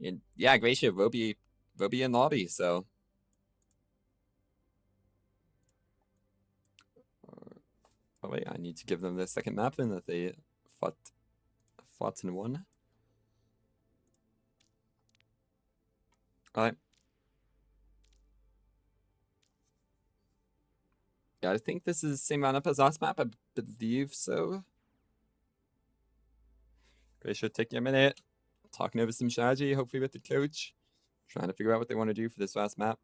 And yeah, Glacier will be in lobby, so. Oh wait, I need to give them the second map then that they fought and won. Alright. Yeah, I think this is the same lineup as last map, I believe so. Glacier taking a minute, talking over some strategy, hopefully with the coach. Trying to figure out what they want to do for this last map.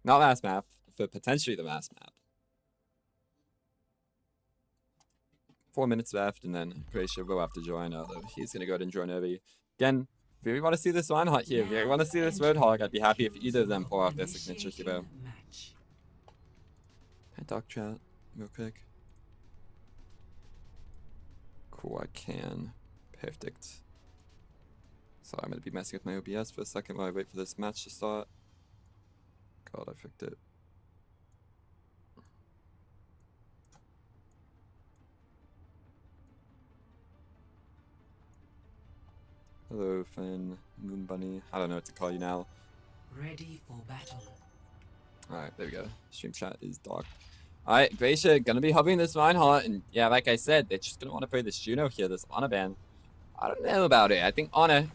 Not last map, but potentially the last map. 4 minutes left, and then Glacier will have to join, although he's going to go ahead and join early. Again, if you want to see this Reinhardt here, if you want to see this Roadhog, I'd be happy if either of them pull off their signature hero. Can I talk chat real quick? Cool, I can. Perfect. So I'm going to be messing with my OBS for a second while I wait for this match to start. God, I fixed it. Hello, Finn, Moon Bunny. I don't know what to call you now. Ready for battle. Alright, there we go. Stream chat is dark. Alright, Glacier gonna be hovering this Reinhardt, and yeah, like I said, they're just gonna want to play this Juno here, this Ana ban. I don't know about it. I think Ana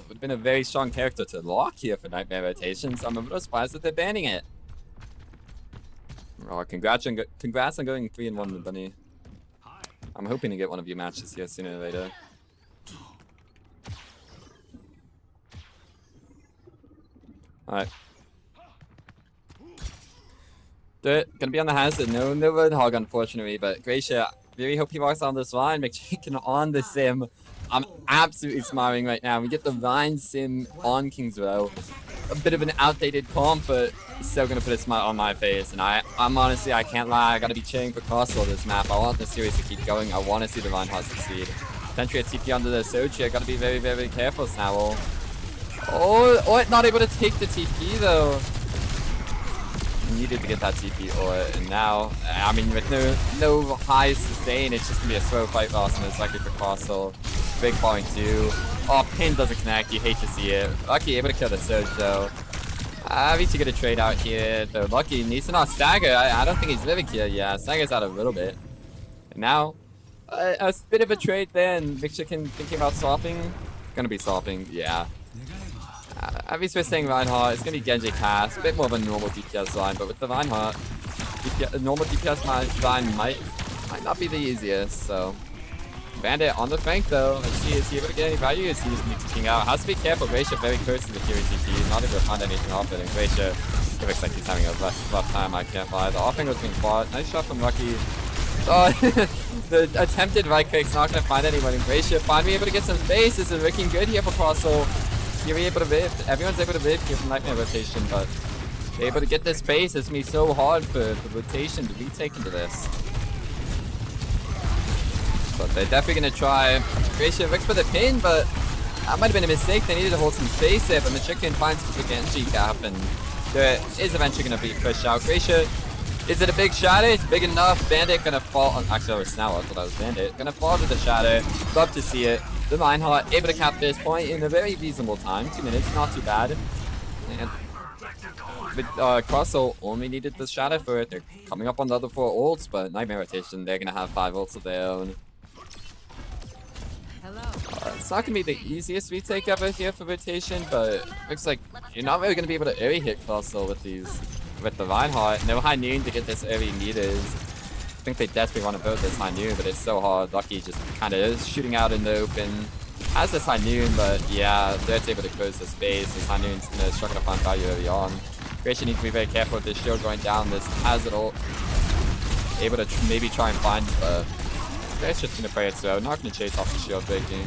would have been a very strong character to lock here for Nightmare Rotation, so I'm a little surprised that they're banning it. Oh, congrats on going 3-1 with Bunny. I'm hoping to get one of your matches here sooner or later. Alright. Gonna be on the hazard. No Roadhog, unfortunately, but Glacier, really hope he walks on this line. McChicken on the sim. I'm absolutely smiling right now. We get the Vine sim on King's Row. A bit of an outdated comp, but still gonna put a smile on my face. And I'm honestly, I can't lie. I gotta be cheering for Castle this map. I want the series to keep going. I want to see the Reinhardt succeed. Potentially a TP under the Sochi. I gotta be very, very careful, Snowball. Oh, not able to take the TP though. Needed to get that TP and now, I mean, with no high sustain, it's just gonna be a slow fight loss, and it's likely for Castle. Big falling too. Oh, pin doesn't connect. You hate to see it. Lucky able to kill the Surge though. I need to get a trade out here. Though Lucky needs to not stagger. I don't think he's living here. Yeah, stagger's out a little bit. And now, a bit of a trade there, and McChicken thinking about swapping. Gonna be swapping, yeah. At least we're saying Reinhardt, it's gonna be Genji cast, a bit more of a normal DPS line, but with the Reinhardt, normal DPS line might not be the easiest, so. Bandit on the flank though, let's see, is he able to get any value? Is he just kicking out? Has to be careful, Glacier very close to the Fury TP, not able to find anything off it, and Glacier, it looks like he's having a rough time, I can't lie. The offing was being fought, nice shot from Lucky. Oh, the attempted right click's not gonna find anyone, and Glacier finally able to get some space. This is looking good here for Castle. You're able to live. Everyone's able to live here from Nightmare Rotation, but able to get this space. It's gonna be so hard for Rotation to retake into this. But they're definitely gonna try. Glacier looks for the pin, but that might have been a mistake. They needed to hold some space there, but McChicken finds the Genji gap, and there is eventually gonna be pushed out. Glacier, is it a big shadow? It's big enough. Bandit gonna fall. Actually, that was Snell. I thought that was Bandit. Gonna fall to the shadow. Love to see it. The Reinhardt able to cap this point in a very reasonable time. 2 minutes, not too bad. And but Castle only needed the shadow for it. They're coming up on the other 4 ults, but Nightmare Rotation, they're gonna have 5 ults of their own. It's not gonna be the easiest retake ever here for Rotation, but looks like you're not really gonna be able to early hit Castle with the Reinhardt. No high noon to get this early meters. I think they desperately want to build this high noon, but it's so hard. Lucky just kind of is shooting out in the open. Has this high noon, but yeah, they're able to close the space. This high noon's gonna struggle to find value early on. Glacier needs to be very careful with this shield going down. This hazard ult. Able to maybe try and find, but it's just gonna play it slow. Not gonna chase off the shield breaking.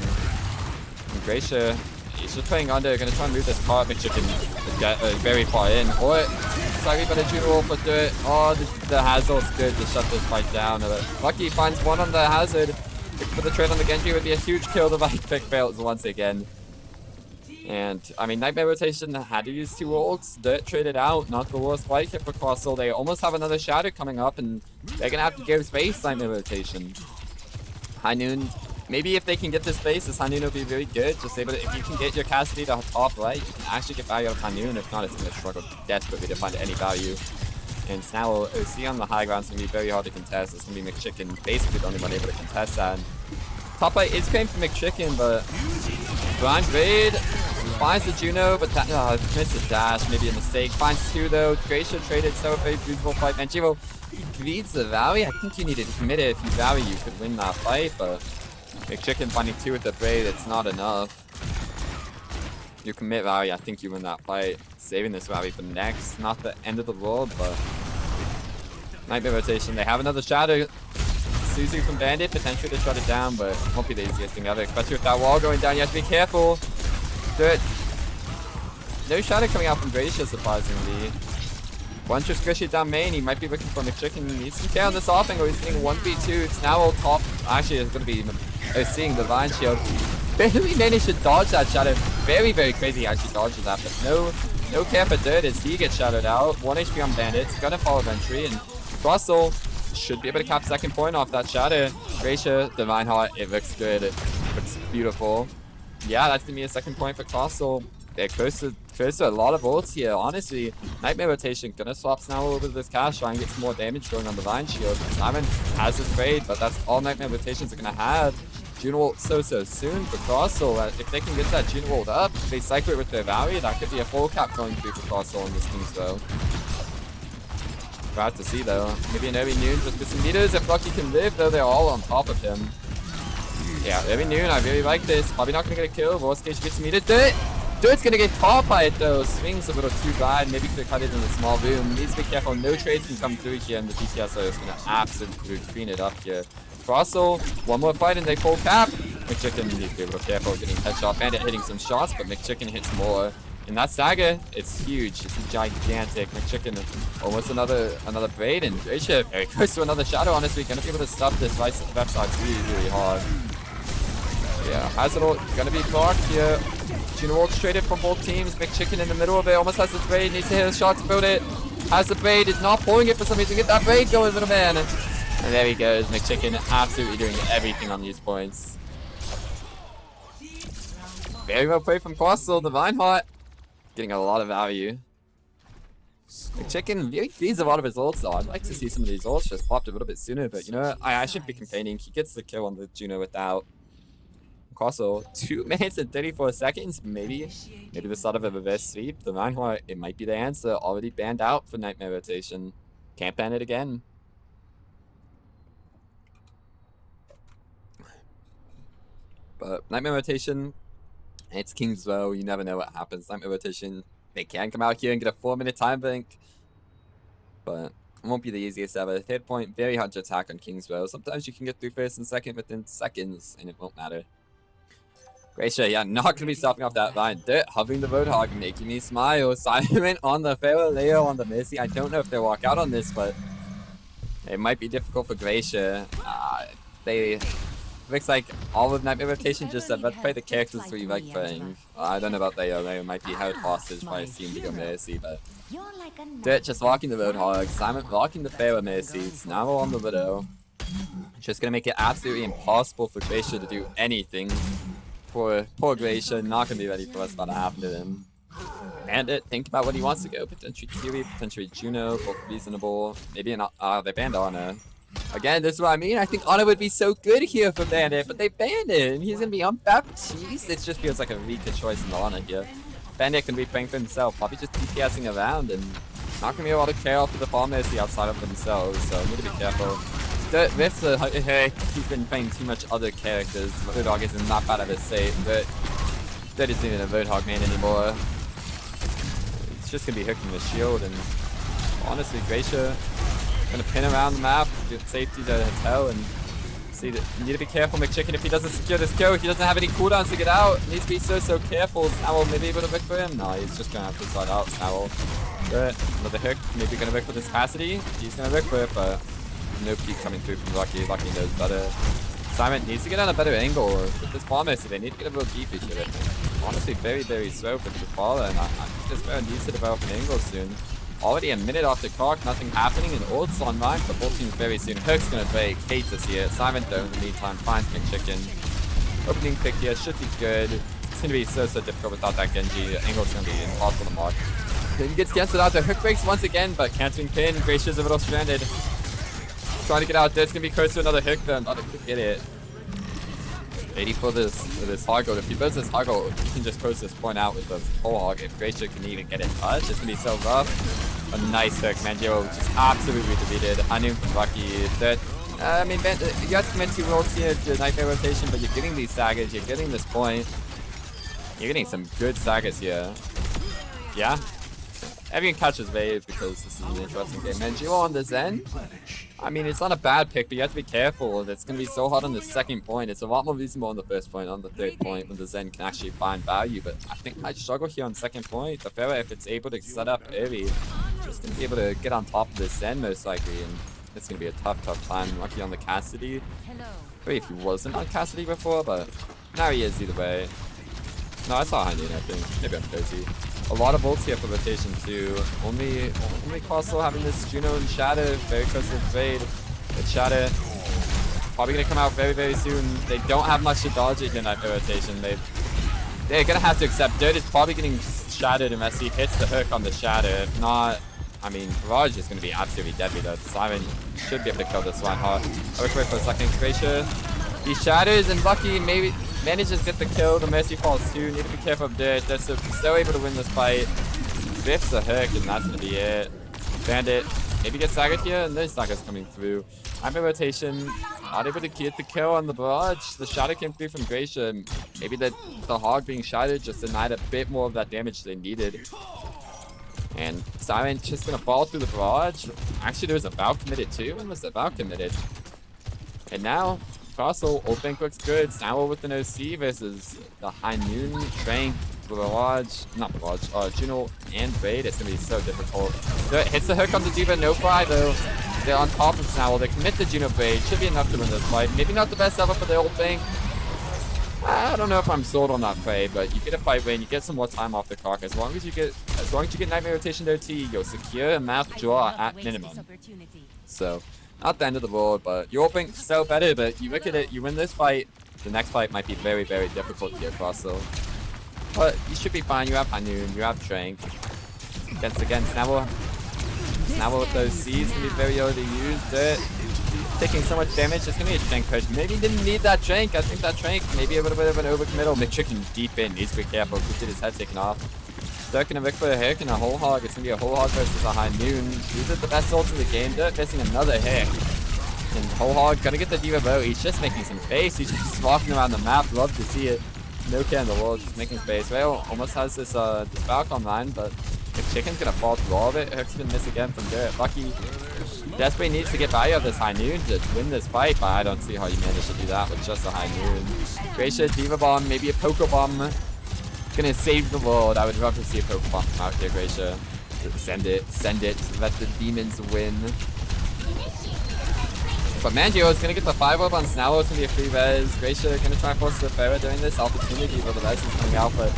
And Glacier, he's just playing under. Gonna try and move this part. McChicken get very far in. Or slightly better Juno ult, but do it. Oh, the hazard's good to shut this fight down. Lucky finds one on the hazard. For the trade on the Genji would be a huge kill. The right pick fails once again. And I mean, Nightmare Rotation had to use 2 ults. Dirt traded out. Not the worst fight hit for Castle. They almost have another shadow coming up, and they're gonna have to give space Nightmare Rotation. High Noon Maybe if they can get this base, this Hanoon will be really good. Just able to, if you can get your Cassidy to top right, you can actually get value out of Hanoon. If not, it's going to struggle desperately to find any value. And now OC on the high ground is going to be very hard to contest. It's going to be McChicken, basically the only one able to contest that. And top right is claimed for McChicken, but Blind Raid finds the Juno, but that missed the dash, maybe a mistake. Finds two though. Gracia traded, so very beautiful fight. And Jiro, he greeds the Valley. I think you needed to commit it. If you Valley, you could win that fight, but McChicken finding two with the Braid, it's not enough. You commit Valley, I think you win that fight. Saving this Valley for next. Not the end of the world, but Nightmare rotation. They have another Shadow. Suzu from Bandit, potentially to shut it down, but it won't be the easiest thing ever, especially with that wall going down. You have to be careful. Dirt. No Shadow coming out from Gracia, surprisingly. One just squish it down main. He might be looking for McChicken. He needs some care on this off angle. He's getting 1v2. It's now all top. Actually, it's going to be seeing the Divine Shield. Barely managed to dodge that Shadow. Very, very crazy actually dodges that, but no care for Dirt as he gets shadowed out. 1 HP on Bandits. Gonna follow Ventry, and Crossel should be able to cap second point off that Shadow. Gracia, Divine Heart, it looks good. It looks beautiful. Yeah, that's gonna be a second point for Crossel. They're close to a lot of ults here, honestly. Nightmare rotation, gonna swap Snarl over to this Cash, try and get some more damage going on the Divine Shield. Simon has his trade, but that's all Nightmare rotations are gonna have. Juno ult so soon for Crossel. If they can get that Juno ult up, if they cycle it with their Valley, that could be a full cap going through for Crossel in this Kings though. Proud to see though. Maybe an early Noon just with some meters. If Lucky can live though, they're all on top of him. Yeah, early Noon, I really like this. Probably not gonna get a kill. Worst case, gets some meters. Dirt's gonna get caught by it though. Swings a little too bad. Maybe could have cut it in a small boom. Needs to be careful. No trades can come through here, and the DPSO is gonna absolutely clean it up here. Crossel, one more fight and they full cap. McChicken needs to be a little careful getting headshot. Bandit hitting some shots, but McChicken hits more. And that Saga, it's huge. It's gigantic. McChicken, almost another Braid, and Gracia very close to another Shadow. Honestly, gonna be able to stuff this right left side really hard. Yeah, Hazard gonna be blocked here. Juno ult traded from both teams. McChicken in the middle of it, almost has his Braid. Needs to hit a shot to build it. Has the Braid, is not pulling it for some reason. Get that Braid going, little man. And there he goes. McChicken absolutely doing everything on these points. Very well played from Crossel. Divine Heart getting a lot of value. McChicken really feeds a lot of his ults though. I'd like to see some of these ults just popped a little bit sooner, but you know what? I shouldn't be complaining. He gets the kill on the Juno without. Crossel, 2 minutes and 34 seconds. Maybe the start of a reverse sweep. Divine Heart, it might be the answer. Already banned out for Nightmare rotation. Can't ban it again. But Nightmare rotation, it's Kings as well. You never know what happens. Nightmare rotation, they can come out here and get a 4-minute time bank, but it won't be the easiest ever. Hit point, very hard to attack on Kings well. Sometimes you can get through first and second within seconds, and it won't matter. Gracia, yeah, not gonna be stopping off that line. Dirt hovering the Roadhog, making me smile. Simon on the Pharaoh, Leo on the Mercy. I don't know if they'll walk out on this, but it might be difficult for Gracia. Looks like all of Nightmare rotation just said, let's play the characters we like playing. I don't know about Leo. Leo might be held hostage by his team to go Mercy, but Dirt just walking the Roadhog. Simon walking the Pharaoh Mercy. Snarl on the Widow. Just gonna make it absolutely impossible for Gracia to do anything. Poor Gracia, not gonna be ready for what's about to happen to him. Bandit, think about what he wants to go. Potentially Kiwi, potentially Juno, both reasonable. Maybe they banned Ana. Again, this is what I mean. I think Ana would be so good here for Bandit, but they banned it, and he's gonna be unbaptized. It just feels like a weaker choice than Ana here. Bandit can be playing for himself, probably just DPSing around, and not gonna be a lot of care off for the farm Mercy outside of themselves, so need to be careful. He's been playing too much other characters. Roadhog isn't that bad of a save, but Dirt isn't even a Roadhog main anymore. It's just gonna be hooking the shield, and honestly, Gracia gonna pin around the map, get safety to hell, and see that you need to be careful, McChicken, if he doesn't secure this kill, if he doesn't have any cooldowns to get out, needs to be so careful. Snarl maybe able to look for him? No, he's just gonna have to side out Snarl. Good, another hook, maybe gonna look for this Cassidy. He's gonna look for it, but no peek coming through from Lucky. Lucky knows better. Simon needs to get on a better angle with this bomb Mercy. They need to get a real deep issue with it. Honestly, very slow for the follow, and I think this player needs to develop an angle soon. Already a minute off the clock, nothing happening, and ult's online for both teams very soon. Hook's gonna break, hate to see it. Simon though in the meantime finds McChicken. Opening pick here should be good. It's gonna be so difficult without that Genji. The angle's gonna be impossible to mark. Then he gets cancelled out. The hook breaks once again, but canceling pin. Gracia's a little stranded. Trying to get out there. It's gonna be close to another hook though. Not able to get it. 80 for this hog ult. If he builds this hog ult, he can just close this point out with the whole hog. If Gracia can even get it touch, it's gonna be so rough. A nice hook. Manjo just absolutely defeated. Hanum from Lucky. That I mean, you have to commit 2 ults here to Nightmare rotation, but you're getting these sagas. You're getting this point. You're getting some good sagas here. Yeah. Everyone catches wave because this is an interesting game. Manjo on the Zen. I mean, it's not a bad pick, but you have to be careful. It's going to be so hard on the second point. It's a lot more reasonable on the first point, on the third point, when the Zen can actually find value. But I think I struggle here on second point. The Pharaoh, if it's able to set up early, just going to be able to get on top of the Zen most likely. And it's going to be a tough time. Lucky on the Cassidy. Maybe if he wasn't on Cassidy before, but now he is either way. No, I saw Hanun, I think. Maybe I'm crazy. A lot of ults here for rotation too. Only Castle having this Juno and Shadow very close to the trade. But Shadow probably gonna come out very soon. They don't have much to dodge it in that rotation. They're gonna have to accept. Dirt is probably getting shadowed unless he hits the hook on the Shadow. If not, I mean, Barrage is gonna be absolutely deadly though. Siren should be able to kill this one hard. I'll wait for a second. Gracia. He shatters and Lucky maybe manages to get the kill. The Mercy falls too. Need to be careful of Dirt. They're so able to win this fight. Biff's a hook and that's gonna be it. Bandit maybe gets staggered here and there's Sagas coming through. I'm in rotation. Not able to get the kill on the Barrage. The shadow came through from Gracia. Maybe the Hog being shattered just denied a bit more of that damage they needed. And Siren's just gonna fall through the Barrage. Actually, there was a Valk committed too. When was the Valk committed? And now Castle, Old Bank looks good. Sour with an OC versus the High Noon, Trank, Barrage, not Barrage, Juno and Raid. It's gonna be so difficult. It hits the hook on the Diva, no fry though. They're on top of Sour. They commit the Juno Raid. Should be enough to win this fight. Maybe not the best ever for the Old Bank. I don't know if I'm sold on that play, but you get a fight win, you get some more time off the clock. As long as you get Nightmare rotation OT, you'll secure a map draw at minimum. So. Not the end of the world, but you're hoping so better, but you look at it, you win this fight, the next fight might be very difficult here across, so. But you should be fine, you have Hanun, you have Trank. Again, Snabble with those C's can be very early to use. Dirt taking so much damage, it's gonna be a Trank push. Maybe he didn't need that Trank, I think that Trank maybe a little bit of an overcommittal. Chicken deep in, needs to be careful, could get his head taken off. Dirt gonna Vic for a hook and a whole hog. It's gonna be a whole hog versus a High Noon. These are the best ults in the game. Dirt missing another hit. And whole hog gonna get the Diva bow. He's just making some space. He's just walking around the map. Love to see it. No care in the world, just making space. Rail almost has this Valk online, but if Chicken's gonna fall through all of it, Hook's gonna miss again from Dirt. Lucky desperately needs to get value of this High Noon to win this fight, but I don't see how you manage to do that with just a High Noon. Gracia, Diva bomb, maybe a Poke bomb. Gonna save the world. I would love to see a Pokemon come out here, Gracia. Send it, let the demons win. But Manjo is gonna get the 5-up on Snarl. It's gonna be a free res. Gracia gonna try and force the Pharaoh during this opportunity where the res is coming out, but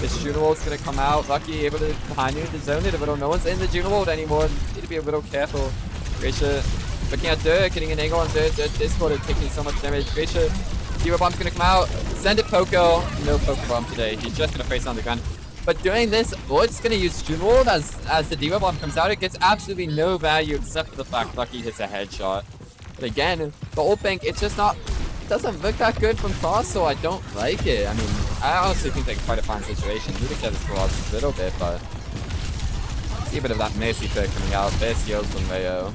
this Juno World's gonna come out. Lucky able to behind you to zone it a little. No one's in the Juno World anymore. Need to be a little careful. Gracia looking at Dirt, getting an angle on Dirt. Esport is taking so much damage. Gracia. Diva Bomb's gonna come out. Send it Poco. No Poco Bomb today. He's just gonna face on the ground. But doing this, Lloyd's gonna use Juno World as the Diva Bomb comes out. It gets absolutely no value except for the fact Lucky hits a headshot. But again, the Old Bank, it's just not, it doesn't look that good from Cross, so I don't like it. I mean, I honestly think they can fight a fine situation. Need to get this Barrage a little bit, but see a bit of that Mercy pick coming out. There's heals from Rayo.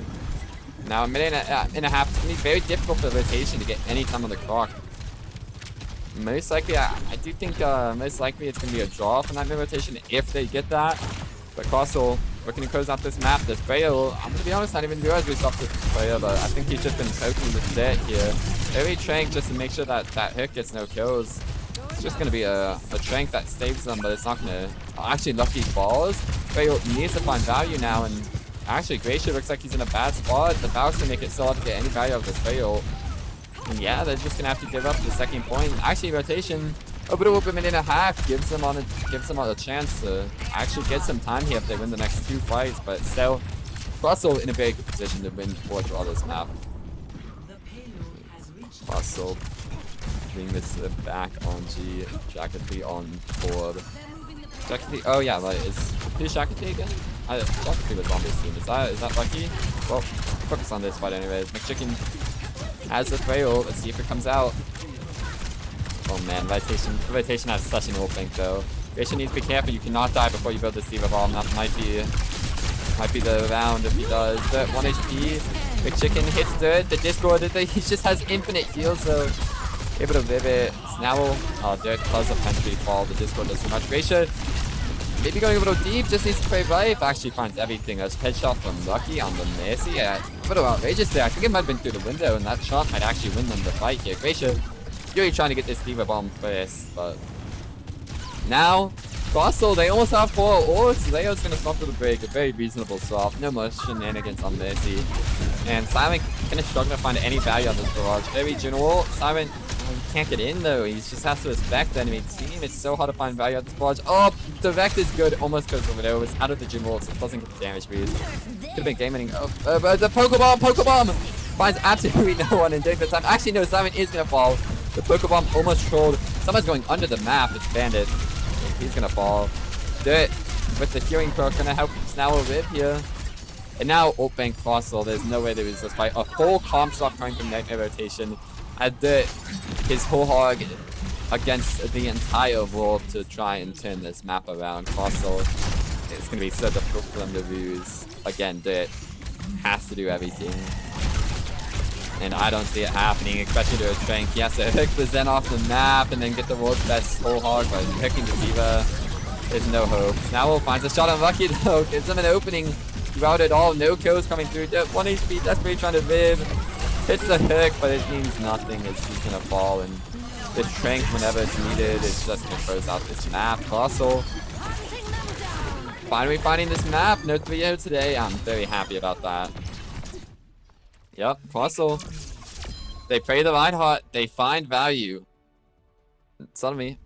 Now a minute and a half, it's gonna be very difficult for the rotation to get any time on the clock. Most likely, I do think most likely it's going to be a draw for Nightmare rotation if they get that. But Castle, looking to close out this map, this Bayo, I'm going to be honest, not even realize we stopped this Bayo, but I think he's just been poking the Dirt here. Very Trank just to make sure that that hook gets no kills. It's just going to be a Trank that saves them, but it's not going to actually Lucky falls. Bayo needs to find value now, and actually Gracia looks like he's in a bad spot. The Valk's going to make it so hard to get any value out of this Bayo. And yeah, they're just gonna have to give up the second point. Actually, rotation over a minute and a half gives them on a chance to actually get some time here if they win the next 2 fights. But still, Russell in a very good position to win or draw this map. Russell bring this back on G. Jacketly on board. Jacketly, oh yeah, like, who's Jacketly again? Jacketly was on this team. Is that lucky? Well, focus on this fight anyways. McChicken has the fail. Let's see if it comes out. Oh man, Rotation has such an ult link though. Rotation needs to be careful. You cannot die before you build this D.Va bomb. That might be the round if he does. Dirt 1 HP. McChicken hits Dirt. The Discord, he just has infinite heals, so able to live it. Snowball. Oh, Dirt does a pantry fall. The Discord does so much. Gracia maybe going a little deep. Just needs to play life. Actually finds everything. A headshot from Lucky on the Mercy. Yeah, a little outrageous there. I think it might have been through the window, and that shot might actually win them the fight here. Gracia really trying to get this D.Va bomb first, but now Fossil, they almost have 4 ults. Leo's gonna stop to the break. A very reasonable swap. No more shenanigans on Mercy. And Silent gonna struggle to find any value on this barrage. Very general. Silent can't get in though. He just has to respect the enemy team. It's so hard to find value on this barrage. Oh, direct is good. Almost goes over there. It was out of the general, so it doesn't get the damage boost. Could have been game ending. Oh, but the Pokebomb finds absolutely no one in during the time. Actually, no, Silent is gonna fall. The Pokebomb almost trolled. Someone's going under the map. It's Bandit. He's gonna fall. Dirt with the healing perk gonna help Snowball live here. And now ult bank Fossil. There's no way there is this fight. A full comp stop coming from Nightmare Rotation. And Dirt, his whole hog against the entire world to try and turn this map around. Fossil, it's gonna be so difficult for them to lose. Again, Dirt has to do everything. And I don't see it happening, especially to a Trank. He has to pick the Zen off the map and then get the world's best whole hog by picking the D.Va. There's no hope. Snowball finds a shot on Lucky though. Gives him an opening throughout it all. No kills coming through. 1 HP, desperately trying to live. Hits the hook, but it means nothing as he's gonna fall. And this Trank, whenever it's needed, it's just gonna close out this map. Fossil finally finding this map. No 3-0 today. I'm very happy about that. Yep, Fossil. They play the Reinhardt. They find value. Suddenly,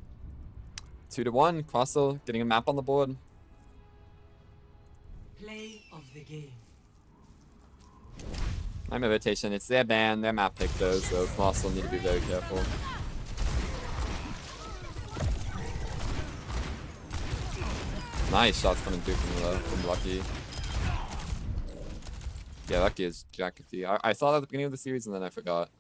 2-1. Fossil getting a map on the board. Play of the game. I'm a rotation. It's their ban, their map pick though, so Fossil need to be very careful. Nice shots coming through from Lucky. Yeah, Lucky is Jackethy. I saw that at the beginning of the series and then I forgot.